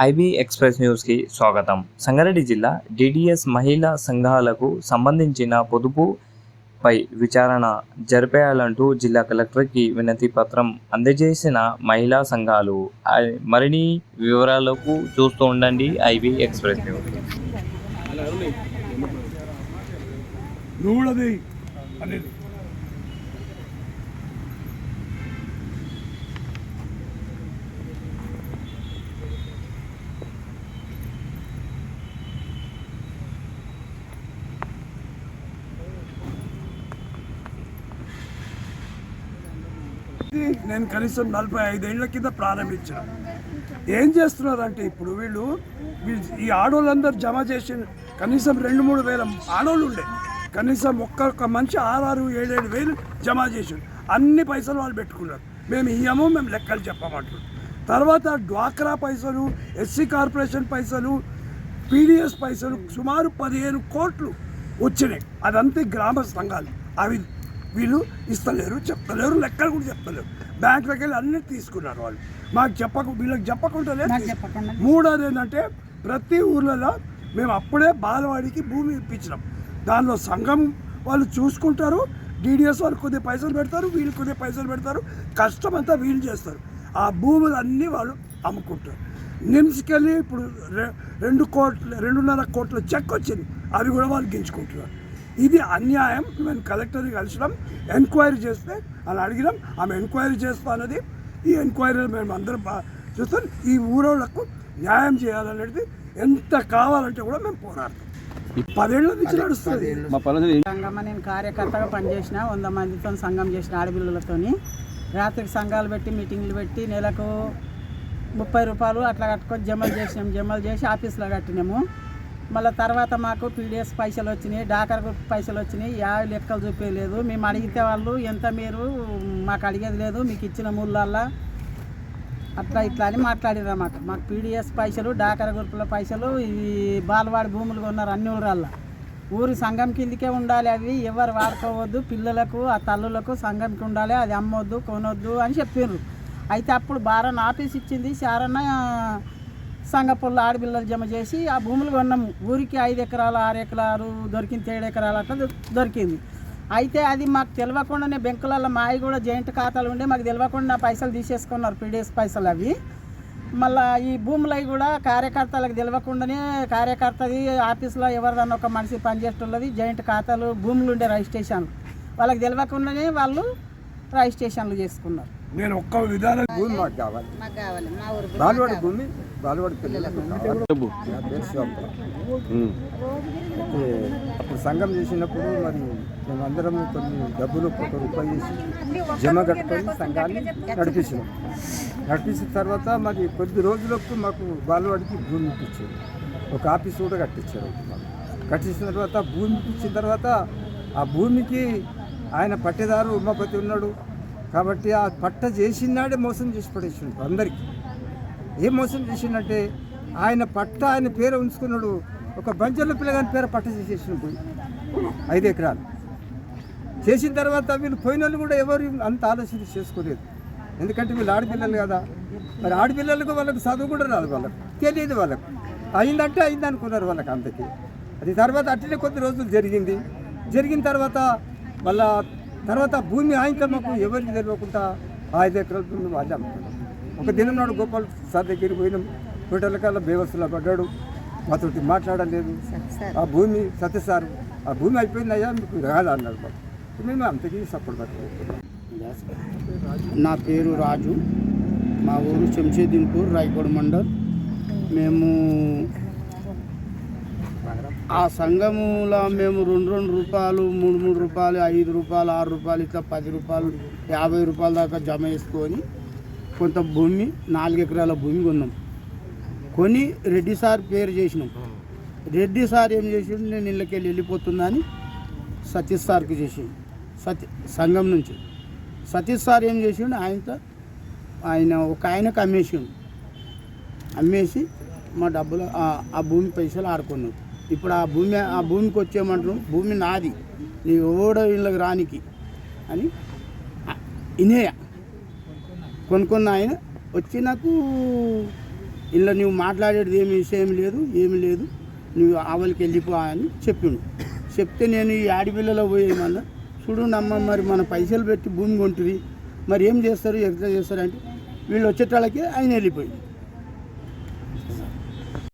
IB express న్యూస్కి స్వాగతం. సంగారెడ్డి జిల్లా డిడిఎస్ మహిళా సంఘాలకు సంబంధించిన పొదుపుపై విచారణ జరిపేయాలంటూ జిల్లా కలెక్టర్కి వినతి పత్రం అందజేసిన మహిళా సంఘాలు. మరిన్ని వివరాలకు చూస్తూ ఉండండి ఐబీ ఎక్స్ప్రెస్ న్యూస్. నేను కనీసం 45 ఏళ్ల కింద ప్రారంభించిన. ఏం చేస్తున్నారంటే ఇప్పుడు వీళ్ళు ఈ ఆడోళ్ళందరూ జమ చేసి కనీసం 2-3 వేల ఆడోళ్ళు ఉండే, కనీసం ఒక్కొక్క మనిషి 6-7 వేలు జమ చేసి అన్ని పైసలు వాళ్ళు పెట్టుకున్నారు. మేము ఇయ్యము, మేము లెక్కలు చెప్పమంటున్నాం. తర్వాత డ్వాక్రా పైసలు, ఎస్సీ కార్పొరేషన్ పైసలు, పీడిఎస్ పైసలు సుమారు 15 కోట్లు వచ్చినాయి. అదంతా గ్రామ సంఘాలు. అవి వీళ్ళు ఇస్తలేరు, చెప్తలేరు, లెక్కలు కూడా చెప్తలేరు. బ్యాంకులకి వెళ్ళి అన్నీ తీసుకున్నారు వాళ్ళు. వీళ్ళకి చెప్పకుండానే. మూడోది ఏంటంటే ప్రతి ఊర్లలో మేము అప్పుడే బాలవాడికి భూమి ఇప్పించినాం. దానిలో సంఘం వాళ్ళు చూసుకుంటారు, డిడిఎస్ వాళ్ళు కొద్దిగా పైసలు పెడతారు, వీళ్ళు కొద్దిగా పైసలు పెడతారు, కష్టం అంతా వీళ్ళు చేస్తారు. ఆ భూములన్నీ వాళ్ళు అమ్ముకుంటారు. నిమ్స్కి వెళ్ళి ఇప్పుడు 2.5 కోట్ల చెక్ వచ్చింది, అవి కూడా వాళ్ళు గించుకుంటున్నారు. ఇది అన్యాయం. మేము కలెక్టర్ని కలిసినాం, ఎంక్వైరీ చేస్తే అలా అడిగినాం. ఆమె ఎంక్వైరీ చేస్తా అన్నది. ఈ ఎంక్వైరీలో మేము అందరం చూస్తాం. ఈ ఊరోళ్లకు న్యాయం చేయాలనేది ఎంత కావాలంటే కూడా మేము పోరాడతాం. 10 ఏళ్ళ నుంచి నడుస్తుంది. నేను కార్యకర్తగా పనిచేసిన 100 మందితో సంఘం చేసిన ఆడపిల్లలతో రాత్రికి సంఘాలు పెట్టి మీటింగ్లు పెట్టి నెలకు 30 రూపాయలు అట్లా కట్టుకొని జమలు చేసి ఆఫీస్లో కట్టినాము. మళ్ళీ తర్వాత మాకు పీడిఎస్ పైసలు వచ్చినాయి, డాకర్ గ్రూప్ పైసలు వచ్చినాయి. లెక్కలు చూపించలేదు. మేము అడిగితే వాళ్ళు ఎంత మీరు మాకు అడిగేది లేదు, మీకు ఇచ్చిన మూలల్లో అట్లా ఇట్లా అని మాట్లాడినారు అన్నమాట. మాకు పీడిఎస్ పైసలు, డాకర్ గ్రూపుల పైసలు, ఇవి బాలవాడి భూములు కొన్నారు అన్ని ఊరల్లో. ఊరి సంఘం కిందికే ఉండాలి, అవి ఎవరు వాడుకోవద్దు, పిల్లలకు ఆ తల్లులకు సంఘంకి ఉండాలి, అది అమ్మొద్దు కొనొద్దు అని చెప్పారు. అయితే అప్పుడు బారన్న ఆఫీస్ ఇచ్చింది, సారన్న సంఘ పొల్లు ఆడపిల్లలు జమ చేసి ఆ భూములు కొన్నాము. ఊరికి 5 ఎకరాలు 6 ఎకరాలు దొరికింది, 7 ఎకరాలు అట్లా దొరికింది. అయితే అది మాకు తెలియకుండానే బెంకులలో మావి కూడా జాయింట్ ఖాతాలు ఉండే, మాకు తెలియకుండా పైసలు తీసేసుకున్నారు, పీడిఎస్ పైసలు అవి. మళ్ళీ ఈ భూములవి కూడా కార్యకర్తలకు తెలియకుండానే కార్యకర్తది ఆఫీస్లో ఎవరిదన్నా ఒక మనిషి పనిచేస్తున్నది జాయింట్ ఖాతాలు భూములు ఉండే రిజిస్ట్రేషన్లు, వాళ్ళకి తెలియకుండానే వాళ్ళు రిజిస్ట్రేషన్లు చేసుకున్నారు. నేను ఒక్క విధానం భూమి మాకు కావాలి, బాలవాడి భూమి, బాలవాడి పిల్లలకు అప్పుడు సంఘం చేసినప్పుడు మరి మేమందరం కొన్ని డబ్బులు ₹1 చేసి జమ కట్టుకొని సంఘాన్ని నడిపించిన తర్వాత మరి కొద్ది రోజులకు మాకు బాలవాడికి భూమి ఇప్పించారు. ఒక ఆఫీస్ కూడా కట్టించారు. కట్టించిన తర్వాత భూమి ఇప్పించిన తర్వాత ఆ భూమికి ఆయన పట్టేదారు ఉమాపతి ఉన్నాడు కాబట్టి ఆ పట్ట చేసినాడే మోసం చేసి పడేసిండు అందరికీ. ఏం మోసం చేసిండంటే ఆయన పట్ట ఆయన పేరు ఉంచుకున్నాడు, ఒక బంజర్ల పిల్లగాని పేరు పట్ట చేసేసిన పోయి 5 ఎకరాలు చేసిన తర్వాత వీళ్ళు పోయిన వాళ్ళు కూడా ఎవరు అంత ఆలోచన చేసుకోలేదు. ఎందుకంటే వీళ్ళు ఆడపిల్లలు కదా, మరి ఆడపిల్లలకు వాళ్ళకి చదువు కూడా రాదు, వాళ్ళకు తెలియదు, వాళ్ళకు అయిందంటే అయింది అనుకున్నారు వాళ్ళకి అంతకి. అది తర్వాత అట్లనే కొద్ది రోజులు జరిగిన తర్వాత వాళ్ళ తర్వాత భూమి ఆయనతో మాకు ఎవరికి తెలియకుండా 5 ఎకరాల భూమి వాళ్ళే అమ్ముకున్నాం. ఒక దినం నాడు గోపాల్ సార్ దగ్గరికి పోయినాం, హోటల్ బేవస్సులో పడ్డాడు, మాతోటి మాట్లాడలేదు. ఆ భూమి సత్యసారు ఆ భూమి అయిపోయిందయ్యా మీకు రాదు అన్నాడు. మేము అంతకీ సపోర్ట్ పట్టుకుంటున్నాం. నా పేరు రాజు, మా ఊరు శంషేదీన్పూర్, రాయకోడ్ మండల్. మేము ఆ సంఘములో మేము 2 రూపాయలు 3 రూపాయలు 5 రూపాయలు 6 రూపాయలు ఇట్లా 10 రూపాయలు 50 రూపాయల దాకా జమ చేసుకొని కొంత భూమి 4 ఎకరాల భూమి కొన్నాం. కొని రెడ్డి సార్ పేరు చేసినాం. రెడ్డి సార్ ఏం చేసిండు, నేను ఇళ్ళకెళ్ళి వెళ్ళిపోతున్నా అని సతీష్ సార్కి చేసిండు. సంఘం నుంచి సతీష్ సార్ ఏం చేసిండు, ఆయన ఒక ఆయనకు అమ్మేసి మా డబ్బులు ఆ భూమి పైసలు ఆడుకున్నాం. ఇప్పుడు ఆ భూమికి వచ్చేయమంటారు, భూమి నాది, నీ ఓడ ఇళ్ళకి రానికి అని ఇనేయ కొనుక్కున్న ఆయన వచ్చి నాకు ఇలా నువ్వు మాట్లాడేది ఏమి విషయం లేదు, నువ్వు ఆవలికి వెళ్ళిపో అని చెప్పిండు. చెప్తే నేను ఈ ఆడపిల్లలో పోయేమన్నా చూడుండమ్మ, మరి మన పైసలు పెట్టి భూమి కొంటుంది, మరి ఏం చేస్తారు, ఎట్లా చేస్తారు అంటే వీళ్ళు వచ్చేటాళ్ళకి ఆయన వెళ్ళిపోయింది.